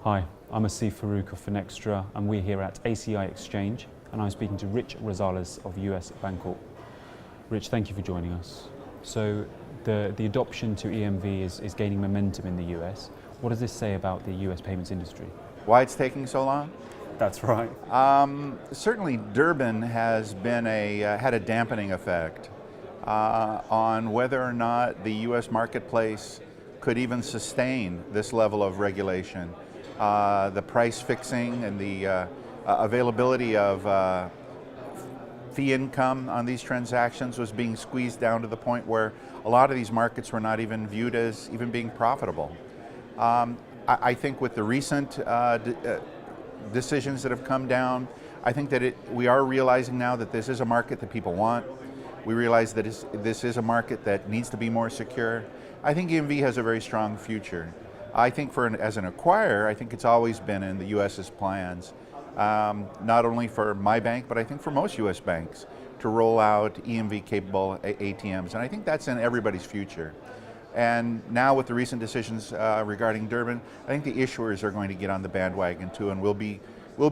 Hi, I'm Asif Farouk of Finextra, and we're here at ACI Exchange, and I'm speaking to Rich Rosales of US Bancorp. Rich, thank you for joining us. So the adoption to EMV is gaining momentum in the US. What does this say about the US payments industry? Why it's taking so long? That's right. Certainly Durbin has been had a dampening effect on whether or not the US marketplace could even sustain this level of regulation. The price fixing and the availability of fee income on these transactions was being squeezed down to the point where a lot of these markets were not even viewed as even being profitable. I think with the recent decisions that have come down, I think that we are realizing now that this is a market that people want. We realize that this is a market that needs to be more secure. I think EMV has a very strong future. I think as an acquirer, I think it's always been in the US's plans, not only for my bank, but I think for most US banks, to roll out EMV capable ATMs. And I think that's in everybody's future. And now with the recent decisions regarding Durbin, I think the issuers are going to get on the bandwagon too, and we'll be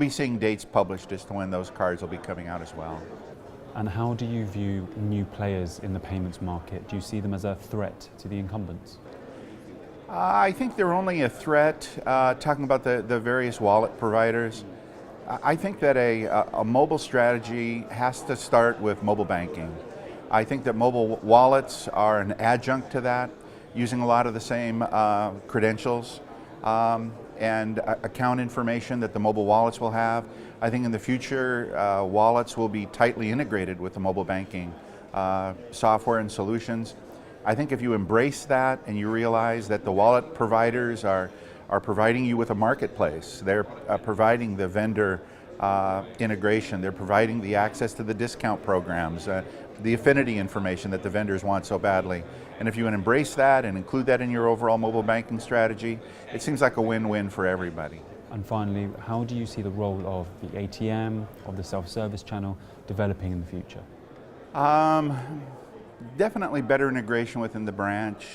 seeing dates published as to when those cards will be coming out as well. And how do you view new players in the payments market? Do you see them as a threat to the incumbents? I think they're only a threat, talking about the various wallet providers. I think that a mobile strategy has to start with mobile banking. I think that mobile wallets are an adjunct to that, using a lot of the same credentials and account information that the mobile wallets will have. I think in the future, wallets will be tightly integrated with the mobile banking software and solutions. I think if you embrace that and you realize that the wallet providers are providing you with a marketplace, they're providing the vendor integration, they're providing the access to the discount programs, the affinity information that the vendors want so badly. And if you embrace that and include that in your overall mobile banking strategy, it seems like a win-win for everybody. And finally, how do you see the role of the ATM, of the self-service channel, developing in the future? Definitely better integration within the branch.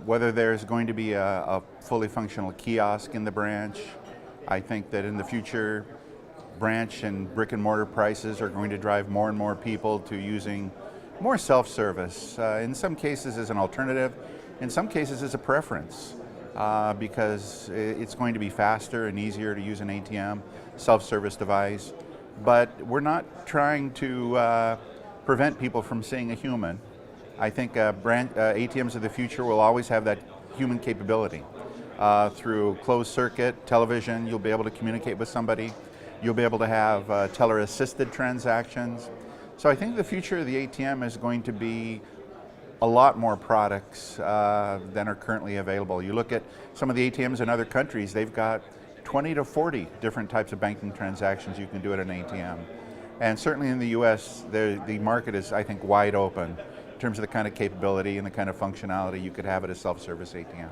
Whether there's going to be a fully functional kiosk in the branch, I think that in the future, branch and brick and mortar prices are going to drive more and more people to using more self-service. In some cases as an alternative, in some cases as a preference, because it's going to be faster and easier to use an ATM, self-service device. But we're not trying to prevent people from seeing a human. I think ATMs of the future will always have that human capability. Through closed circuit television, you'll be able to communicate with somebody. You'll be able to have teller-assisted transactions. So I think the future of the ATM is going to be a lot more products than are currently available. You look at some of the ATMs in other countries, they've got 20 to 40 different types of banking transactions you can do at an ATM. And certainly in the US, the market is, I think, wide open in terms of the kind of capability and the kind of functionality you could have at a self-service ATM.